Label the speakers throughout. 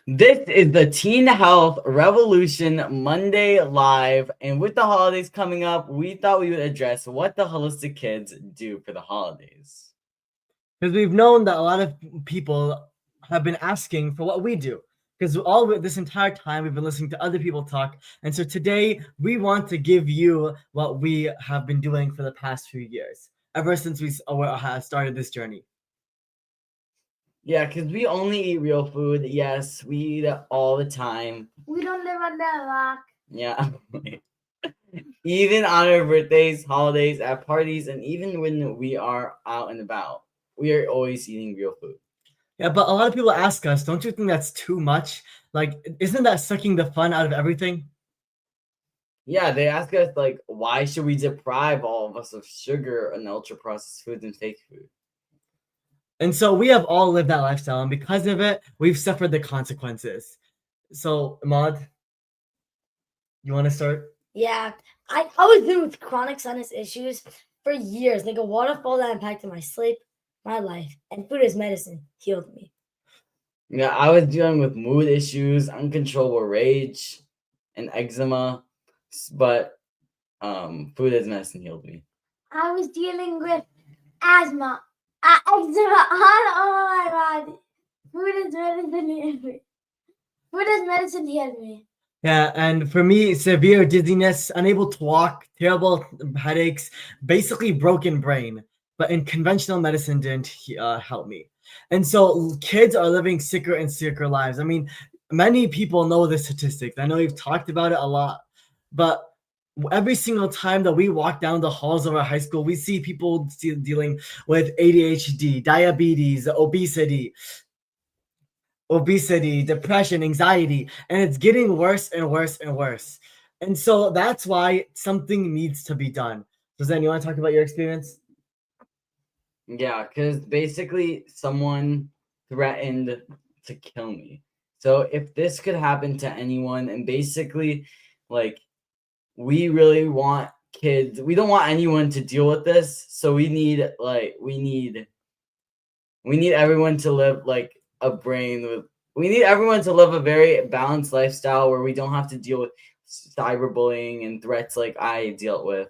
Speaker 1: This is the Teen Health Revolution Monday Live, and with the holidays coming up, we thought we would address what the holistic kids do for the holidays.
Speaker 2: Because we've known that a lot of people have been asking for what we do. Because this entire time we've been listening to other people talk, and so today we want to give you what we have been doing for the past few years, ever since we started this journey.
Speaker 1: Yeah, because we only eat real food. Yes, we eat it all the time.
Speaker 3: We don't live under a rock.
Speaker 1: Yeah. Even on our birthdays, holidays, at parties, and even when we are out and about, we are always eating real food.
Speaker 2: Yeah, but a lot of people ask us, don't you think that's too much? Like, isn't that sucking the fun out of everything?
Speaker 1: Yeah, they ask us, like, why should we deprive all of us of sugar and ultra-processed foods and fake food?
Speaker 2: And so we have all lived that lifestyle, and because of it, we've suffered the consequences. So, Ahmad, you want to start?
Speaker 3: Yeah, I was dealing with chronic sinus issues for years, like a waterfall that impacted my sleep, my life, and food as medicine healed me.
Speaker 1: Yeah, I was dealing with mood issues, uncontrollable rage, and eczema, but food as medicine healed me.
Speaker 3: I was dealing with asthma, eczema all over my body. Food as medicine healed me. Food as medicine healed me.
Speaker 2: Yeah, and for me, severe dizziness, unable to walk, terrible headaches, basically broken brain. But in conventional medicine didn't help me. And so kids are living sicker and sicker lives. I mean, many people know the statistics. I know we've talked about it a lot, but every single time that we walk down the halls of our high school, we see people dealing with ADHD, diabetes, obesity, depression, anxiety, and it's getting worse and worse and worse. And so that's why something needs to be done. Suzanne, you want to talk about your experience?
Speaker 1: Yeah, because basically someone threatened to kill me. So if this could happen to anyone, and basically, like, we really want kids, we don't want anyone to deal with this. So we need everyone to live like a brain with. We need everyone to live a very balanced lifestyle where we don't have to deal with cyberbullying and threats like I dealt with.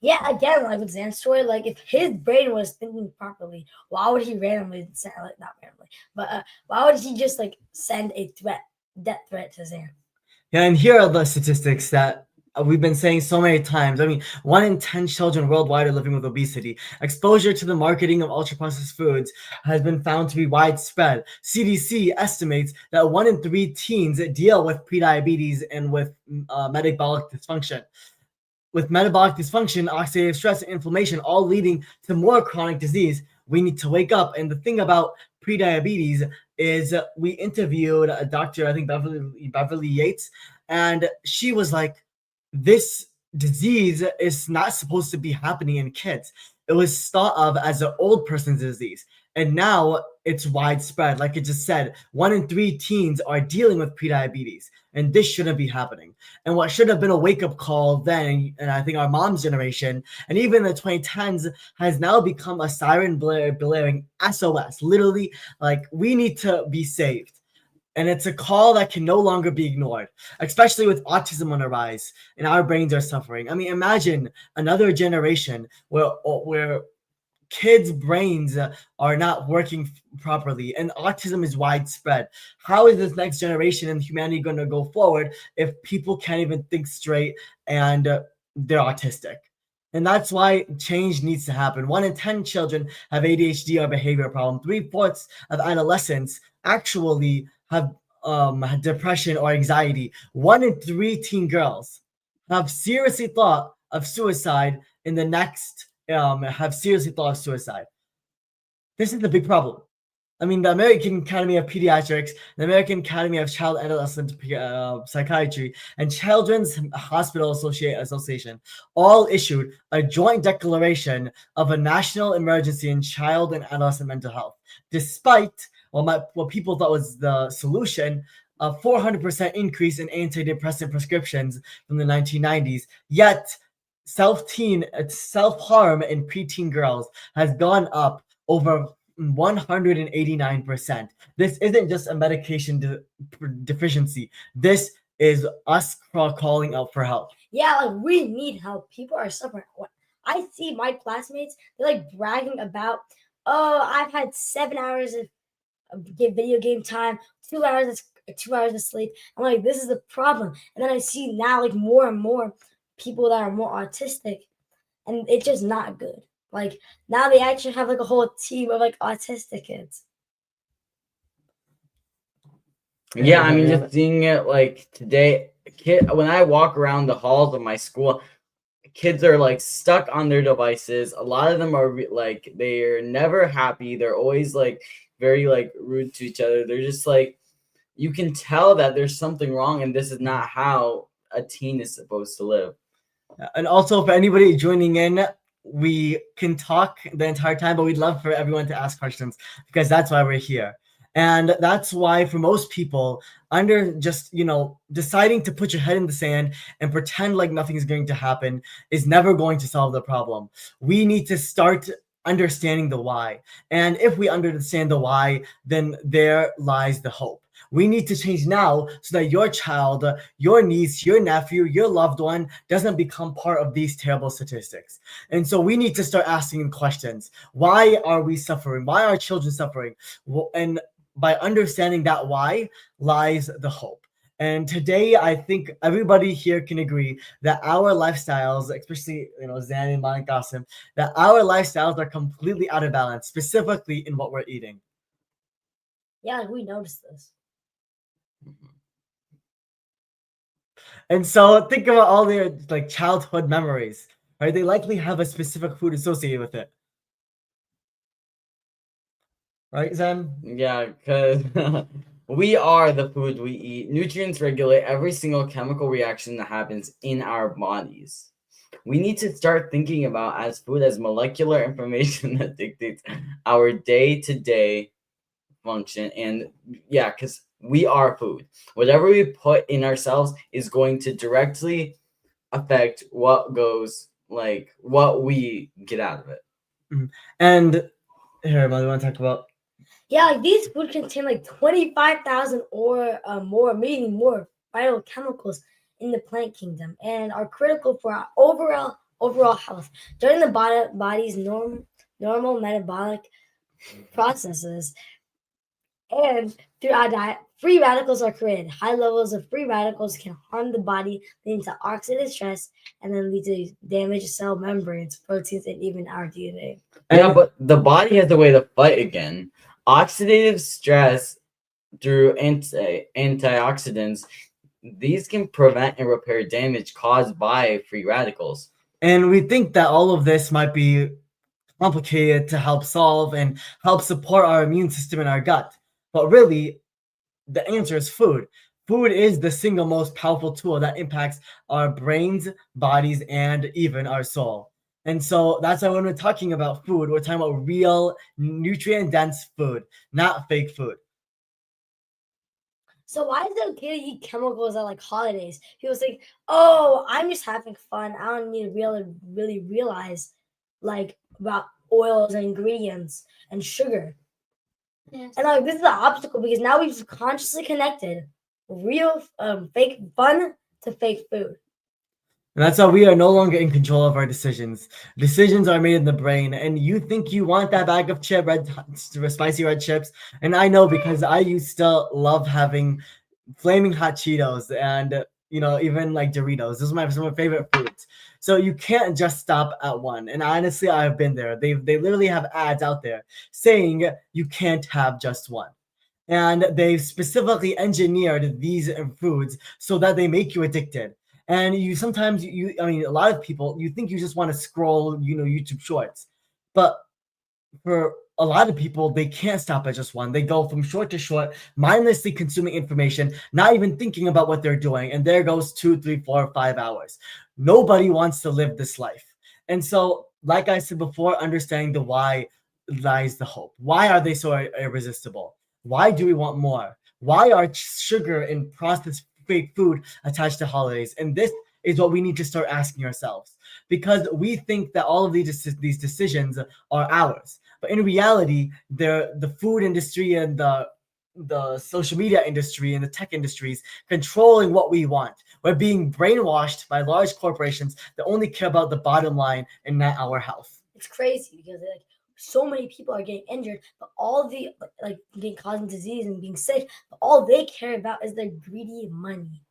Speaker 3: Yeah, again, like with Zan's story, like if his brain was thinking properly, why would he randomly send, like not randomly, but why would he just like send a death threat to Zan?
Speaker 2: Yeah, and here are the statistics that we've been saying so many times. I mean, 1 in 10 children worldwide are living with obesity. Exposure to the marketing of ultra-processed foods has been found to be widespread. CDC estimates that 1 in 3 teens deal with prediabetes and with metabolic dysfunction. With metabolic dysfunction, oxidative stress, and inflammation all leading to more chronic disease. We need to wake up. And the thing about prediabetes is we interviewed a doctor, I think Beverly Yates, and she was like, this disease is not supposed to be happening in kids. It was thought of as an old person's disease. And now it's widespread. Like it just said, 1 in 3 teens are dealing with prediabetes. And this shouldn't be happening. And what should have been a wake-up call then, and I think our mom's generation, and even the 2010s, has now become a siren blaring SOS. Literally, like, we need to be saved. And it's a call that can no longer be ignored, especially with autism on the rise and our brains are suffering. I mean, imagine another generation where kids' brains are not working properly and autism is widespread. How is this next generation and humanity going to go forward if people can't even think straight and they're autistic? And that's why change needs to happen. 1 in 10 children have ADHD or behavior problem. 3/4 of adolescents actually have depression or anxiety. 1 in 3 teen girls have seriously thought of suicide in the next have seriously thought of suicide. This is the big problem. I mean, the American Academy of Pediatrics, the American Academy of Child and Adolescent Psychiatry, and Children's Hospital Association all issued a joint declaration of a national emergency in child and adolescent mental health. Despite what people thought was the solution, a 400% increase in antidepressant prescriptions from the 1990s, yet self-harm in preteen girls has gone up over 189%. This isn't just a medication deficiency. This is us calling out for help.
Speaker 3: Yeah, like we need help. People are suffering. I see my classmates, they're like bragging about, oh, I've had 7 hours of video game time, 2 hours of 2 hours of sleep. I'm like, this is the problem. And then I see now like more and more people that are more autistic, and it's just not good. Like now they actually have like a whole team of like autistic kids.
Speaker 1: Yeah, I mean, just seeing it like today, when I walk around the halls of my school, kids are like stuck on their devices. A lot of them are like they're never happy. They're always like very like rude to each other. They're just like you can tell that there's something wrong, and this is not how a teen is supposed to live.
Speaker 2: And also, for anybody joining in, we can talk the entire time, but we'd love for everyone to ask questions because that's why we're here. And that's why for most people, under just, deciding to put your head in the sand and pretend like nothing is going to happen is never going to solve the problem. We need to start understanding the why. And if we understand the why, then there lies the hope. We need to change now so that your child, your niece, your nephew, your loved one doesn't become part of these terrible statistics. And so we need to start asking questions. Why are we suffering? Why are children suffering? And by understanding that why lies the hope. And today, I think everybody here can agree that our lifestyles, especially Zan and Malik Qasim, that our lifestyles are completely out of balance, specifically in what we're eating.
Speaker 3: Yeah, we noticed this.
Speaker 2: And so think about all their like childhood memories, right? They likely have a specific food associated with it. Right, Zen?
Speaker 1: Yeah, because we are the food we eat. Nutrients regulate every single chemical reaction that happens in our bodies. We need to start thinking about as food as molecular information that dictates our day-to-day function. And yeah, because we are food. Whatever we put in ourselves is going to directly affect what we get out of it.
Speaker 2: And here, Mother, want to talk about?
Speaker 3: Yeah, like these food contain like 25,000 or more, meaning more vital chemicals in the plant kingdom, and are critical for our overall health. During the body's normal metabolic processes, and through our diet, free radicals are created. High levels of free radicals can harm the body, leading to oxidative stress, and then lead to damaged cell membranes, proteins, and even our DNA.
Speaker 1: Yeah, but the body has a way to fight again. Oxidative stress through antioxidants, these can prevent and repair damage caused by free radicals.
Speaker 2: And we think that all of this might be complicated to help solve and help support our immune system and our gut. But really, the answer is food. Food is the single most powerful tool that impacts our brains, bodies, and even our soul. And so that's why when we're talking about food, we're talking about real nutrient-dense food, not fake food.
Speaker 3: So why is it okay to eat chemicals at like holidays? People think, oh, I'm just having fun. I don't need to really realize like about oils and ingredients and sugar. Yes. And like this is the obstacle because now we've consciously connected real fake fun to fake food.
Speaker 2: And that's how we are no longer in control of our decisions. Decisions are made in the brain, and you think you want that bag of spicy red chips. And I know because I used to love having flaming hot Cheetos and even like Doritos. Those are some of my favorite foods. So you can't just stop at one. And honestly, I've been there. They literally have ads out there saying you can't have just one. And they've specifically engineered these foods so that they make you addicted. And a lot of people, you think you just want to scroll, YouTube shorts. But for a lot of people, they can't stop at just one. They go from short to short, mindlessly consuming information, not even thinking about what they're doing. And there goes 2, 3, 4, 5 hours. Nobody wants to live this life. And so, like I said before, understanding the why lies the hope. Why are they so irresistible? Why do we want more? Why are sugar and processed fake food attached to holidays? And this is what we need to start asking ourselves, because we think that all of these decisions are ours. But in reality, the food industry and the social media industry and the tech industries controlling what we want. We're being brainwashed by large corporations that only care about the bottom line and not our health.
Speaker 3: It's crazy because like so many people are getting injured, but all the like getting causing disease and being sick, but all they care about is their greedy money.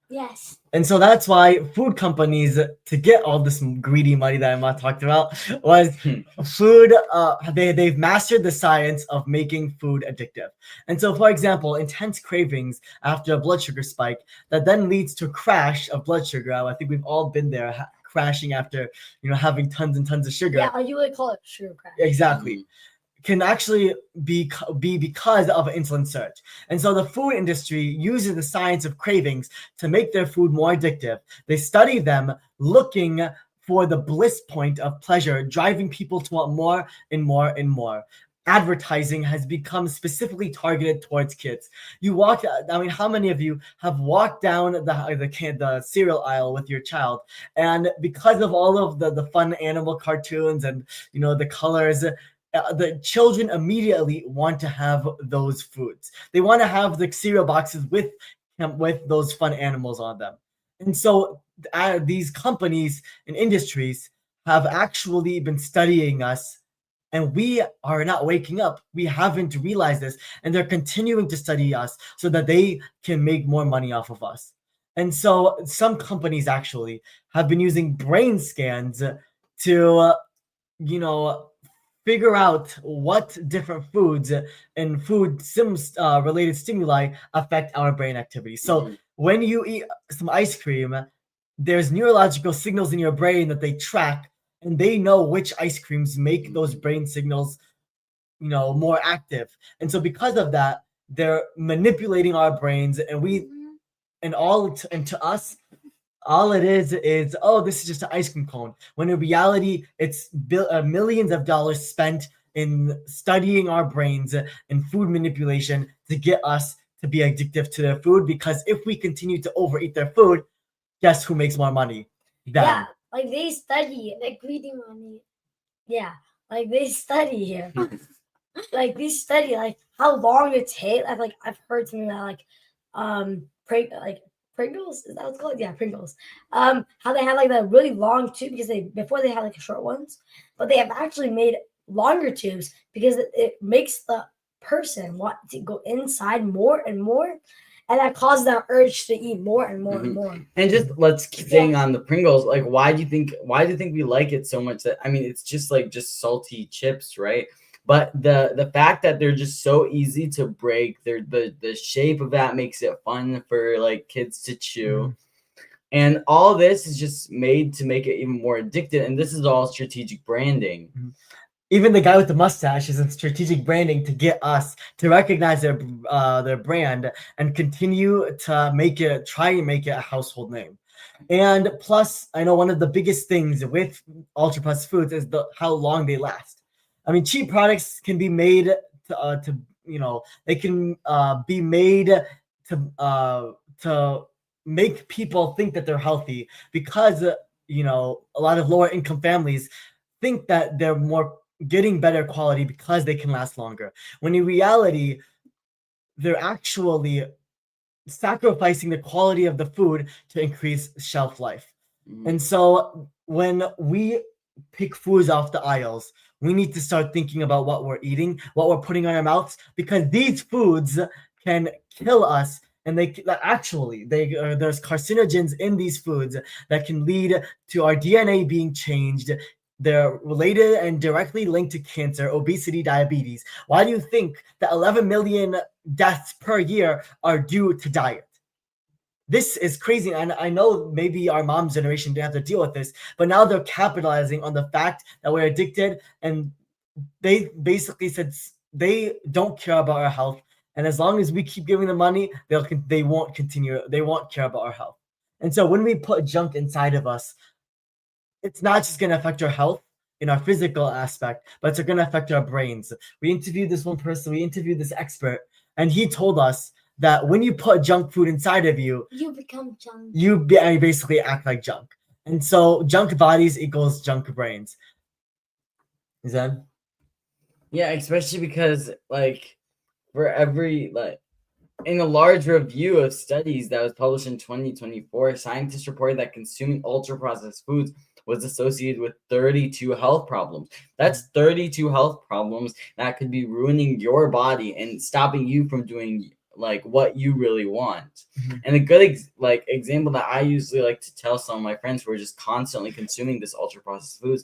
Speaker 3: Yes.
Speaker 2: And so that's why food companies, to get all this greedy money that Emma talked about, was food. They've mastered the science of making food addictive. And so, for example, intense cravings after a blood sugar spike that then leads to a crash of blood sugar. I think we've all been there, crashing after having tons and tons of sugar.
Speaker 3: Yeah, you would call it sugar crash.
Speaker 2: Exactly. Can actually be because of an insulin surge. And so the food industry uses the science of cravings to make their food more addictive. They study them looking for the bliss point of pleasure, driving people to want more and more and more. Advertising has become specifically targeted towards kids. How many of you have walked down the cereal aisle with your child, and because of all of the fun animal cartoons and the colors, the children immediately want to have those foods. They want to have the cereal boxes with those fun animals on them. And so these companies and industries have actually been studying us, and we are not waking up. We haven't realized this, and they're continuing to study us so that they can make more money off of us. And so some companies actually have been using brain scans to figure out what different foods and related stimuli affect our brain activity. So when you eat some ice cream, there's neurological signals in your brain that they track, and they know which ice creams make those brain signals more active. And so because of that, they're manipulating our brains, and to us, all it is, oh, this is just an ice cream cone. When in reality, it's millions of dollars spent in studying our brains and food manipulation to get us to be addictive to their food. Because if we continue to overeat their food, guess who makes more money? Them.
Speaker 3: Yeah, like they study like greedy money. Yeah, like they study here. Like they study like how long it takes. I've heard something that Pringles, is that what it's called? Yeah, Pringles. How they have like the really long tube because before they had like short ones, but they have actually made longer tubes because it makes the person want to go inside more and more, and that causes that urge to eat more and more and more.
Speaker 1: And just let's keep staying on the Pringles. Like, why do you think we like it so much? That it's just salty chips, right? But the fact that they're just so easy to break, the shape of that makes it fun for like kids to chew. And all this is just made to make it even more addictive. And this is all strategic branding.
Speaker 2: Even the guy with the mustache is in strategic branding to get us to recognize their brand and continue to try and make it a household name. And plus, I know one of the biggest things with ultra processed foods is how long they last. Cheap products can be made they can be made to make people think that they're healthy because a lot of lower income families think that they're more getting better quality because they can last longer. When in reality, they're actually sacrificing the quality of the food to increase shelf life. And so when we pick foods off the aisles, we need to start thinking about what we're eating, what we're putting on our mouths, because these foods can kill us, and there's carcinogens in these foods that can lead to our DNA being changed. They're related and directly linked to cancer, obesity, diabetes. Why do you think that 11 million deaths per year are due to diet? This is crazy, and I know maybe our mom's generation didn't have to deal with this, but now they're capitalizing on the fact that we're addicted, and they basically said they don't care about our health, and as long as we keep giving them money, they won't care about our health. And so when we put junk inside of us, it's not just going to affect our health in our physical aspect, but it's going to affect our brains. We interviewed this expert, and he told us that when you put junk food inside of you,
Speaker 3: you become junk.
Speaker 2: You basically act like junk. And so junk bodies equals junk brains. Is that?
Speaker 1: Yeah, especially because like for every like in a large review of studies that was published in 2024, scientists reported that consuming ultra processed foods was associated with 32 health problems. That's 32 health problems that could be ruining your body and stopping you from doing like what you really want.
Speaker 2: Mhm.
Speaker 1: And a good example that I usually like to tell some of my friends who are just constantly consuming this ultra processed foods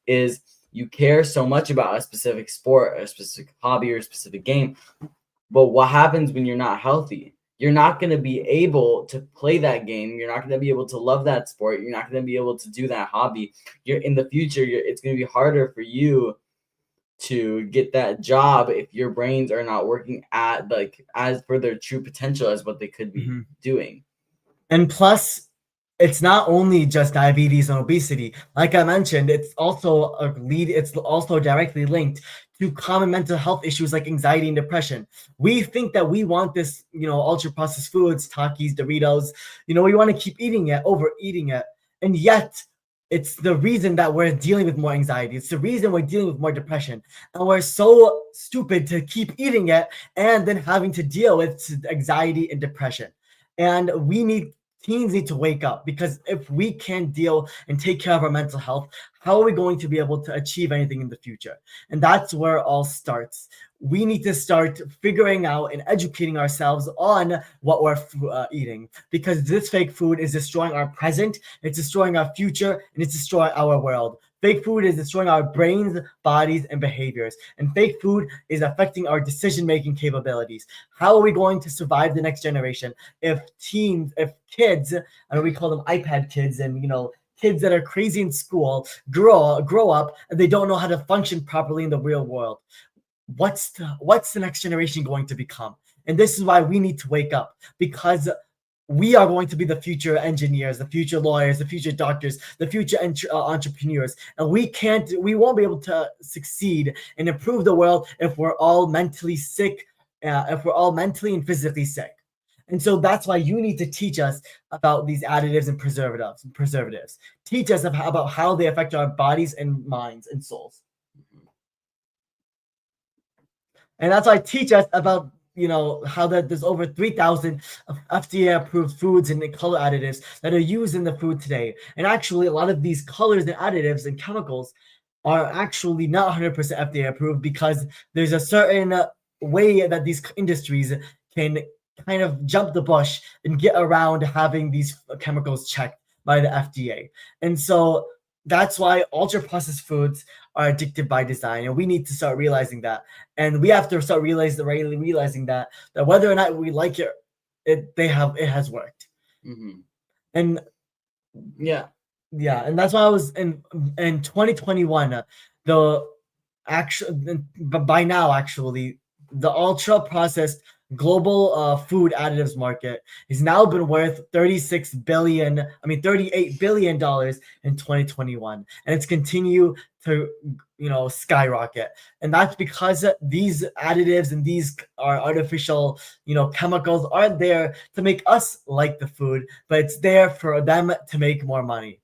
Speaker 1: is you care so much about a specific sport, a specific hobby, or a specific game, but what happens when you're not healthy? You're not going to be able to play that game. You're not going to be able to love that sport. You're not going to be able to do that hobby. You're in the future. It's going to be harder for you to get that job if your brains are not working at like as for their true potential as what they could be
Speaker 2: Mhm.
Speaker 1: doing.
Speaker 2: And plus, it's not only just diabetes and obesity. Like I mentioned, it's also directly linked to common mental health issues like anxiety and depression. We think that we want this, ultra processed foods, Takis, Doritos, we want to keep eating it, overeating it. And yet it's the reason that we're dealing with more anxiety. It's the reason we're dealing with more depression. And we're so stupid to keep eating it and then having to deal with anxiety and depression. And teens need to wake up, because if we can't deal and take care of our mental health, how are we going to be able to achieve anything in the future? And that's where it all starts. We need to start figuring out and educating ourselves on what we're eating, because this fake food is destroying our present, it's destroying our future, and it's destroying our world. Fake food is destroying our brains, bodies, and behaviors. And fake food is affecting our decision-making capabilities. How are we going to survive the next generation if kids, we call them iPad kids, and kids that are crazy in school grow up and they don't know how to function properly in the real world? What's the next generation going to become? And this is why we need to wake up, because we are going to be the future engineers, the future lawyers, the future doctors, the future entrepreneurs, and we won't be able to succeed and improve the world if we're all mentally sick, if we're all mentally and physically sick. And so that's why you need to teach us about these additives and preservatives. Teach us about how they affect our bodies and minds and souls. And that's why teach us about how that there's over 3,000 FDA approved foods and color additives that are used in the food today. And actually, a lot of these colors and additives and chemicals are actually not 100% FDA approved, because there's a certain way that these industries can kind of jump the bush and get around having these chemicals checked by the FDA. And so that's why ultra processed foods are addictive by design, and we need to start realizing that. And we have to start realizing that whether or not we like it, it has worked.
Speaker 1: Mm-hmm.
Speaker 2: And
Speaker 1: Yeah.
Speaker 2: and that's why I was in 2021. The actual By now, actually, the ultra processed global food additives market has now been worth $38 billion in 2021, and it's continue to skyrocket. And that's because these additives and these are artificial chemicals aren't there to make us like the food, but it's there for them to make more money.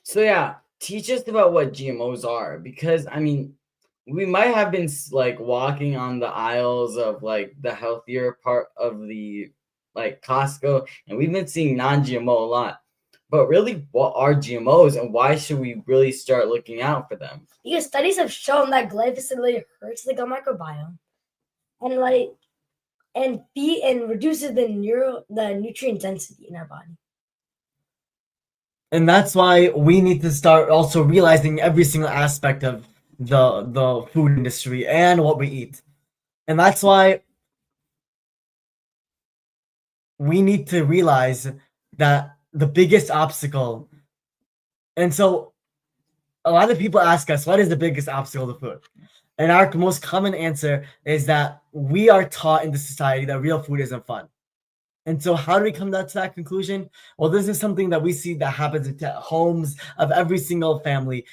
Speaker 1: So yeah, teach us about what GMOs are, because I mean, we might have been like walking on the aisles of like the healthier part of the like Costco, and we've been seeing non-GMO a lot. But really, what are GMOs, and why should we really start looking out for them?
Speaker 3: Because studies have shown that glyphosate hurts the gut microbiome, and reduces the nutrient density in our body.
Speaker 2: And that's why we need to start also realizing every single aspect of the food industry and what we eat. And that's why we need to realize that the biggest obstacle, and so a lot of people ask us, what is the biggest obstacle to food? And our most common answer is that we are taught in the society that real food isn't fun. And so how do we come to that conclusion? Well, this is something that we see that happens in homes of every single family.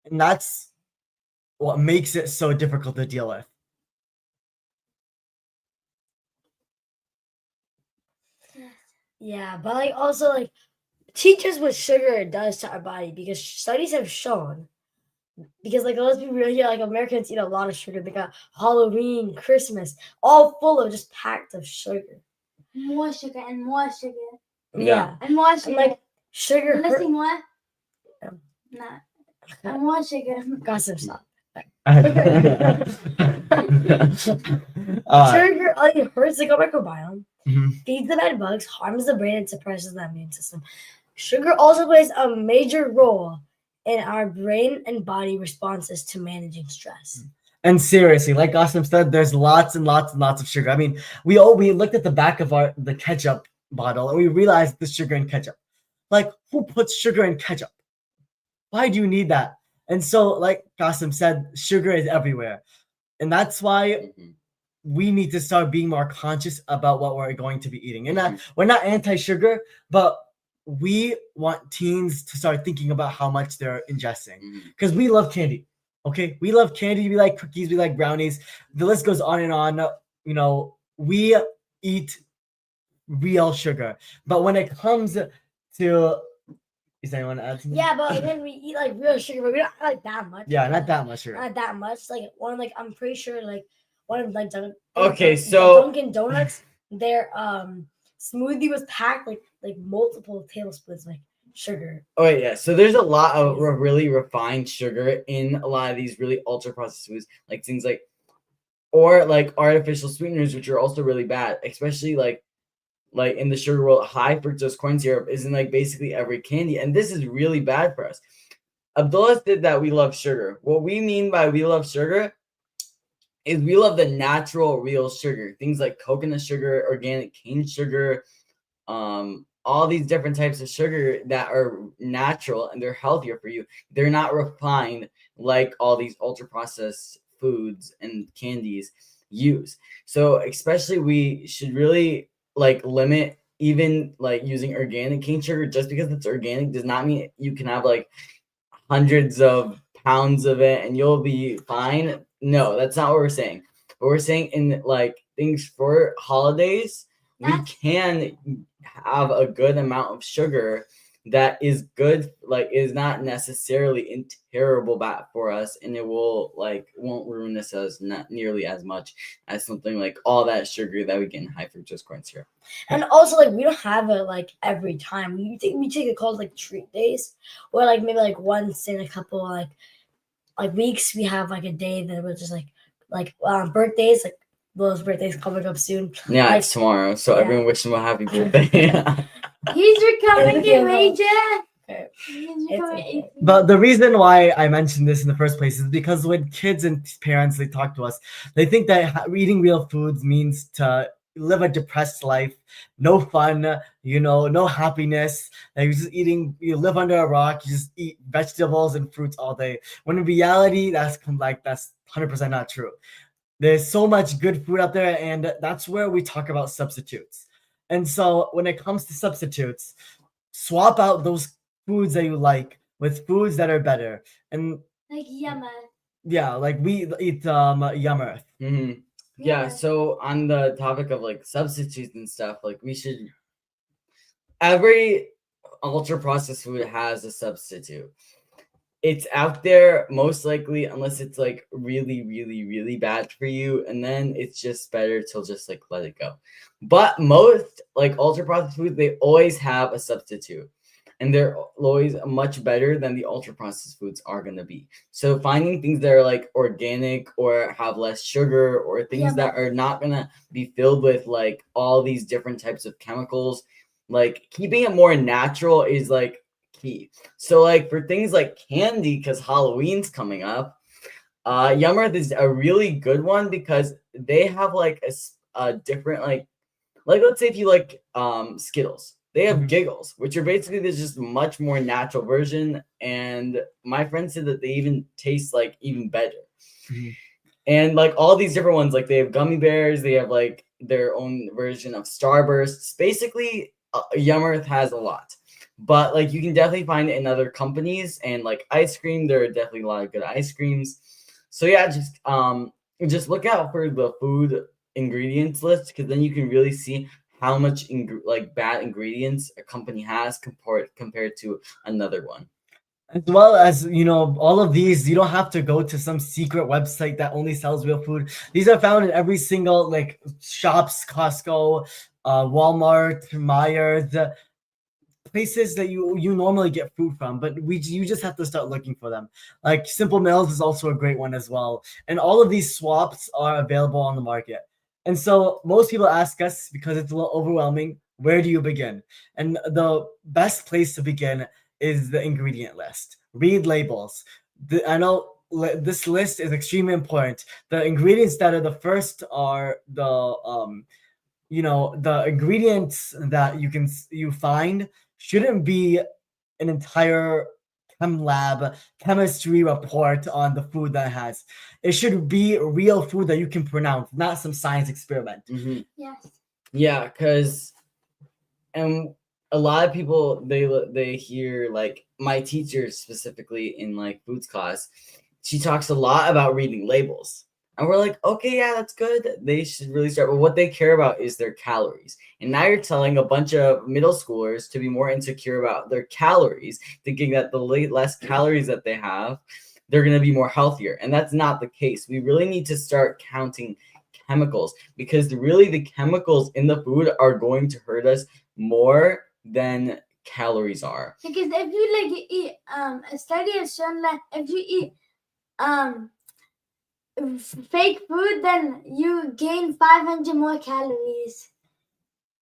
Speaker 2: And that's what makes it so difficult to deal with.
Speaker 3: Yeah, but also teach us what sugar does to our body, because studies have shown because like let's be real here, like Americans eat a lot of sugar. They got Halloween, Christmas, all full of just packed of sugar.
Speaker 4: More sugar and more sugar
Speaker 3: Yeah,
Speaker 4: and more
Speaker 3: and
Speaker 4: sugar.
Speaker 3: like sugar.
Speaker 4: And let's see more.
Speaker 3: Um,
Speaker 4: Nah. And more sugar.
Speaker 3: Gossip, stop.
Speaker 2: uh,
Speaker 3: Sugar like hurts the gut microbiome,
Speaker 2: mhm.
Speaker 3: feeds the bad bugs, harms the brain, and suppresses the immune system. Sugar also plays a major role in our brain and body responses to managing stress.
Speaker 2: And seriously, like Austin said, there's lots and lots and lots of sugar. I mean, we looked at the back of the ketchup bottle and we realized the sugar in ketchup. Like, who puts sugar in ketchup? Why do you need that? And so, like Qasim said, sugar is everywhere. And that's why
Speaker 1: Mhm.
Speaker 2: we need to start being more conscious about what we're going to be eating. And
Speaker 1: Mhm.
Speaker 2: we're not anti-sugar, but we want teens to start thinking about how much they're ingesting.
Speaker 1: Mhm.
Speaker 2: Because we love candy. Okay? We love candy. We like cookies. We like brownies. The list goes on and on. You know, we eat real sugar. But when it comes to, is anyone add something?
Speaker 3: Yeah, but then we eat like real sugar, but we don't like that much.
Speaker 2: Yeah, not that much sugar.
Speaker 3: Not that much. Like I'm pretty sure like one of like
Speaker 1: Okay, so-
Speaker 3: Dunkin' Donuts, their smoothie was packed like multiple tablespoons like sugar.
Speaker 1: Oh yeah, so there's a lot of really refined sugar in a lot of these really ultra processed foods, like things like, or like artificial sweeteners, which are also really bad, especially like in the sugar world. High fructose corn syrup is in like basically every candy, and this is really bad for us. Abdullah said that we love sugar. What we mean by we love sugar is we love the natural, real sugar, things like coconut sugar, organic cane sugar, all these different types of sugar that are natural and they're healthier for you. They're not refined like all these ultra processed foods and candies use. So especially we should really like limit even like using organic cane sugar. Just because it's organic does not mean you can have like hundreds of pounds of it and you'll be fine. No, that's not what we're saying. What we're saying in like things for holidays, we can have a good amount of sugar that is good, like is not necessarily in terrible bad for us, and it will like won't ruin us as not nearly as much as something like all that sugar that we get in high fructose corn syrup.
Speaker 3: And also like we don't have it like every time. We take it called like treat days, or like maybe like once in a couple like weeks we have like a day that we're just like birthdays, like those birthdays coming up soon.
Speaker 1: Yeah,
Speaker 3: like,
Speaker 1: it's tomorrow, so
Speaker 3: yeah.
Speaker 1: everyone wish them a happy birthday.
Speaker 4: He's recovering
Speaker 3: Yeah.
Speaker 4: in Major.
Speaker 3: Okay.
Speaker 4: He's
Speaker 3: It's
Speaker 4: recovering.
Speaker 3: okay.
Speaker 2: But the reason why I mentioned this in the first place is because when kids and parents, they talk to us, they think that eating real foods means to live a depressed life, no fun, you know, no happiness. Like you're just eating, you live under a rock, you just eat vegetables and fruits all day. When in reality, that's 100% not true. There's so much good food out there, and that's where we talk about substitutes. And so when it comes to substitutes, swap out those foods that you like with foods that are better. And
Speaker 4: Like yummer.
Speaker 2: yeah, like we eat yummer.
Speaker 1: Mhm. Yeah, so on the topic of like substitutes and stuff, like we should, every ultra processed food has a substitute. It's out there most likely, unless it's like really, really, really bad for you, and then it's just better to just like let it go. But most like ultra processed foods, they always have a substitute, and they're always much better than the ultra processed foods are gonna be. So finding things that are like organic or have less sugar or things that are not gonna be filled with like all these different types of chemicals, like keeping it more natural is like key. So like for things like candy, because Halloween's coming up, Yum Earth is a really good one because they have like a different like let's say if you like Skittles, they have Giggles, which are basically there's just much more natural version, and my friend said that they even taste like even better. And like all these different ones, like they have gummy bears, they have like their own version of Starbursts. Basically, Yum Earth has a lot. But like you can definitely find it in other companies, and like ice cream, there are definitely a lot of good ice creams. So yeah, just look out for the food ingredients list, because then you can really see how much like bad ingredients a company has compared to another one.
Speaker 2: As well as, all of these, you don't have to go to some secret website that only sells real food. These are found in every single like shops, Costco, Walmart, Myers, places that you normally get food from, but you just have to start looking for them. Like Simple Mills is also a great one as well, and all of these swaps are available on the market. And so most people ask us, because it's a little overwhelming, where do you begin? And the best place to begin is the ingredient list. Read labels. I know this list is extremely important. The ingredients that are the first are the ingredients that you find shouldn't be an entire chem lab chemistry report on the food that it has. It should be real food that you can pronounce, not some science experiment.
Speaker 1: Mhm.
Speaker 4: Yes.
Speaker 1: Yeah, because and a lot of people they hear, like my teacher specifically in like foods class, she talks a lot about reading labels. And we're like, okay, yeah, that's good. They should really start. But what they care about is their calories. And now you're telling a bunch of middle schoolers to be more insecure about their calories, thinking that the less calories that they have, they're going to be more healthier. And that's not the case. We really need to start counting chemicals, because really the chemicals in the food are going to hurt us more than calories are.
Speaker 4: Because if you like eat, a study has shown that if you eat fake food, then you gain 500 more calories.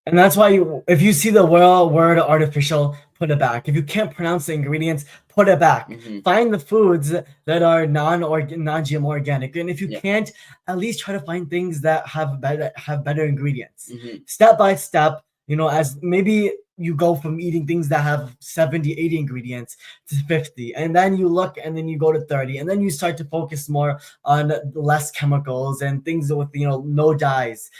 Speaker 2: And that's why if you see the word artificial, put it back. If you can't pronounce the ingredients, put it back.
Speaker 1: Mhm.
Speaker 2: Find the foods that are non-GMO organic. And if you
Speaker 1: Yeah.
Speaker 2: can't, at least try to find things that have better ingredients.
Speaker 1: Mhm.
Speaker 2: Step by step, as maybe you go from eating things that have 70, 80 ingredients to 50. And then you look and then you go to 30. And then you start to focus more on less chemicals and things with, no dyes.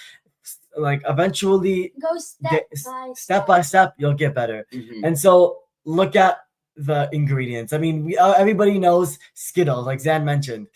Speaker 2: Like eventually,
Speaker 4: Go
Speaker 2: step by step, you'll get better.
Speaker 1: Mhm.
Speaker 2: And so look at the ingredients. I mean, everybody knows Skittles, like Zan mentioned.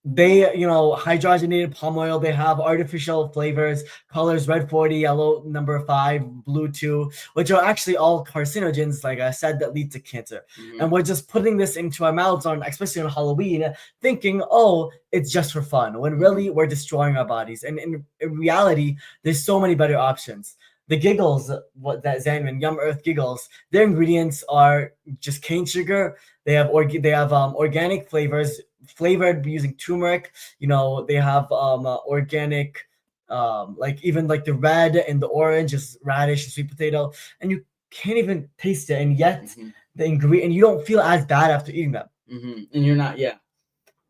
Speaker 2: They, hydrogenated palm oil. They have artificial flavors, colors: red 40, yellow number 5, blue 2, which are actually all carcinogens, like I said, that lead to cancer.
Speaker 1: Mhm.
Speaker 2: And we're just putting this into our mouths especially on Halloween, thinking, oh, it's just for fun, when really we're destroying our bodies. And in reality, there's so many better options. The giggles, what that Zanman, Yum Earth giggles, their ingredients are just cane sugar. They have organic flavors, flavored using turmeric. They have organic, like even like the red and the orange is radish and sweet potato, and you can't even taste it, and yet
Speaker 1: Mhm.
Speaker 2: the ingredient, you don't feel as bad after eating them.
Speaker 1: Mhm. And you're not, yeah.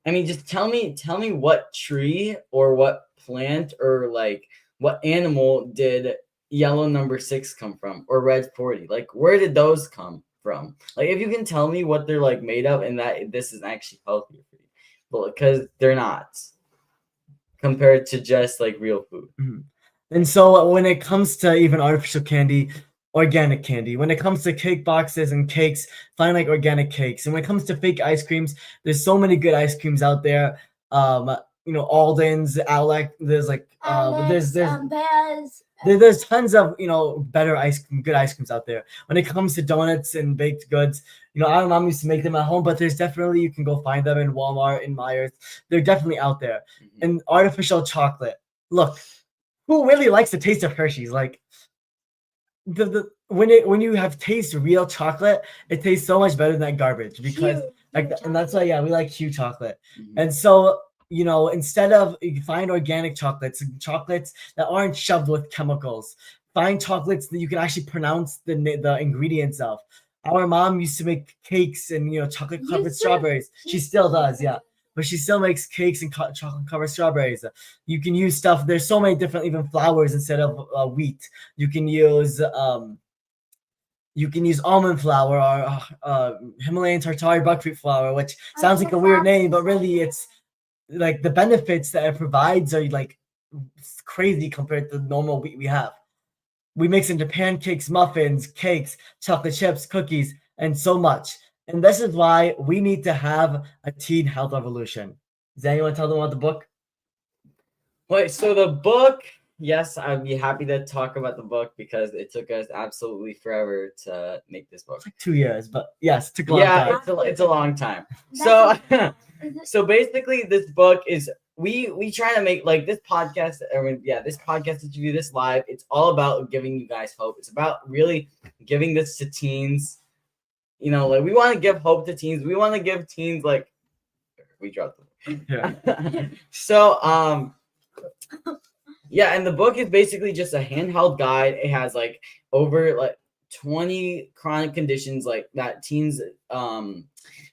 Speaker 1: I mean, just tell me what tree or what plant or like what animal did yellow number 6 come from, or red 40? Like, where did those come from? Like, if you can tell me what they're like made of, and that this is actually healthier for you, but because they're not, compared to just like real food.
Speaker 2: Mhm. And so when it comes to even artificial candy, organic candy. When it comes to cake boxes and cakes, find like organic cakes. And when it comes to fake ice creams, there's so many good ice creams out there. Alden's, Alec. There's like
Speaker 4: Alex, Bears.
Speaker 2: there's tons of good ice creams out there. When it comes to donuts and baked goods, our mom used to make them at home, but there's definitely, you can go find them in Walmart, in Myers. They're definitely out there.
Speaker 1: Mhm.
Speaker 2: And artificial chocolate. Look, who really likes the taste of Hershey's? Like when you have taste real chocolate, it tastes so much better than that garbage, because and that's why, yeah, we like Q chocolate.
Speaker 1: Mhm.
Speaker 2: And so, instead of, you find organic chocolates that aren't shoved with chemicals. Find chocolates that you can actually pronounce the ingredients of. Our mom used to make cakes and chocolate covered strawberries. She still does, yeah. But she still makes cakes and chocolate covered strawberries. You can use stuff. There's so many different, even flours instead of wheat. You can use almond flour or Himalayan tartari buckwheat flour, which sounds like a weird name, but really it's like the benefits that it provides are like crazy compared to the normal wheat we have. We mix into pancakes, muffins, cakes, chocolate chips, cookies, and so much. And this is why we need to have a teen health revolution. Does anyone tell them about the book?
Speaker 1: Wait, so the book yes, I'd be happy to talk about the book because it took us absolutely forever to make this book.
Speaker 2: It's like 2 years, but yes, it took a long
Speaker 1: Yeah,
Speaker 2: time.
Speaker 1: it's a long time.
Speaker 4: That's
Speaker 1: So
Speaker 4: Is it-
Speaker 1: so basically this book is we try to make like this podcast, this podcast that you do this live, it's all about giving you guys hope. It's about really giving this to teens. You know, like we want to give hope to teens. We want to give teens like we dropped them.
Speaker 2: Yeah.
Speaker 1: So yeah, and the book is basically just a handheld guide. It has like over like 20 chronic conditions like that teens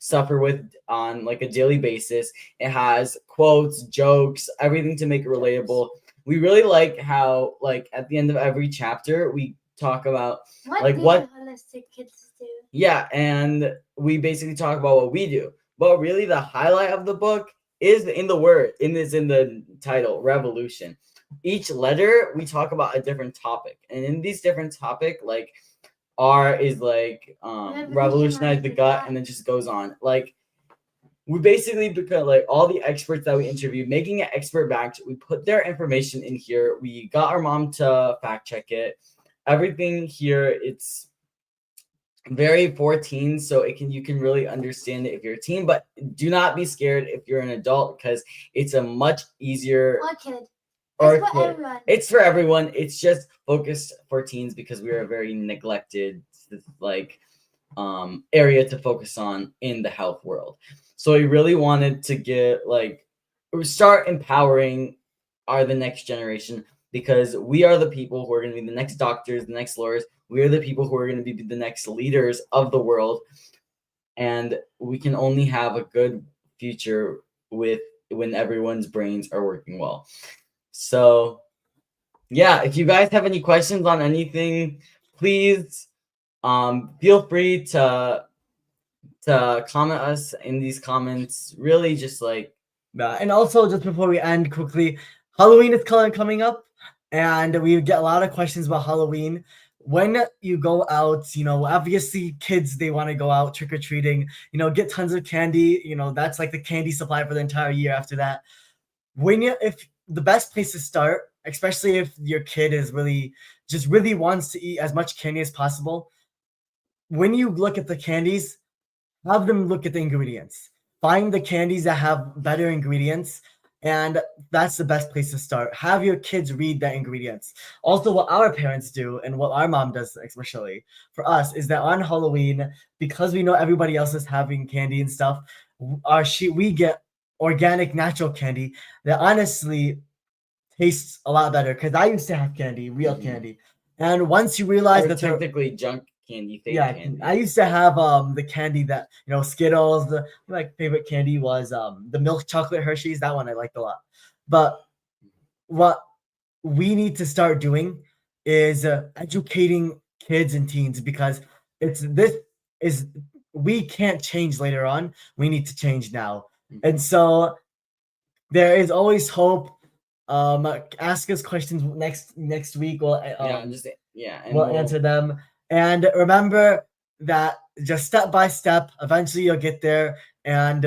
Speaker 1: suffer with on like a daily basis. It has quotes, jokes, everything to make it relatable. We really like how like at the end of every chapter we talk about
Speaker 4: What
Speaker 1: like
Speaker 4: do
Speaker 1: what
Speaker 4: holistic kids do?
Speaker 1: yeah, and we basically talk about what we do. But really the highlight of the book is in the word, in the title, revolution. Each letter we talk about a different topic. And in these different topic, like R is like revolutionize the gut, and then just goes on. Like we basically because like all the experts that we interviewed, making it expert backed, we put their information in here. We got our mom to fact check it. Everything here, it's very for teens, so you can really understand it if you're a teen, but do not be scared if you're an adult because it's a much easier
Speaker 4: Or kid.
Speaker 1: or
Speaker 4: It's for
Speaker 1: kid.
Speaker 4: everyone.
Speaker 1: It's for everyone. It's just focused for teens because we are a very neglected like area to focus on in the health world. So we really wanted to get like start empowering the next generation because we are the people who are going to be the next doctors, the next lawyers. We are the people who are going to be the next leaders of the world, and we can only have a good future with when everyone's brains are working well. So yeah, if you guys have any questions on anything, please feel free to comment us in these comments. Really just like
Speaker 2: And also, just before we end quickly, Halloween is coming up, and we get a lot of questions about Halloween. When you go out, obviously kids, they want to go out trick or treating, get tons of candy. That's like the candy supply for the entire year after that. If the best place to start, especially if your kid is really wants to eat as much candy as possible, when you look at the candies, have them look at the ingredients. Find the candies that have better ingredients, and that's the best place to start. Have your kids read the ingredients. Also, what our parents do and what our mom does, especially for us, is that on Halloween, because we know everybody else is having candy and stuff, we get organic, natural candy that honestly tastes a lot better. Because I used to have candy, real candy, and once you realize
Speaker 1: or
Speaker 2: that they're
Speaker 1: technically junk candy, fake candy.
Speaker 2: I used to have the candy that Skittles. My favorite candy was the milk chocolate Hershey's. That one I liked a lot. But what we need to start doing is educating kids and teens because we can't change later on. We need to change now, and so there is always hope. Ask us questions next week. We'll we'll answer them. And remember that just step by step, eventually you'll get there. And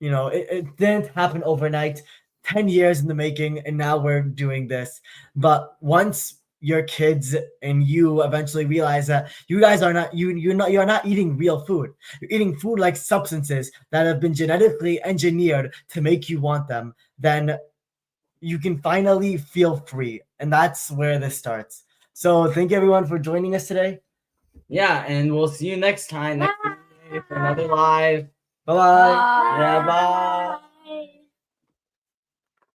Speaker 2: it didn't happen overnight. 10 years in the making, and now we're doing this. But once your kids and you eventually realize that you guys are not you're not eating real food. You're eating food like substances that have been genetically engineered to make you want them, then you can finally feel free. And that's where this starts. So thank you everyone for joining us today.
Speaker 1: Yeah, and we'll see you next time next Tuesday for another live.
Speaker 2: Bye-bye.
Speaker 1: Yeah, bye.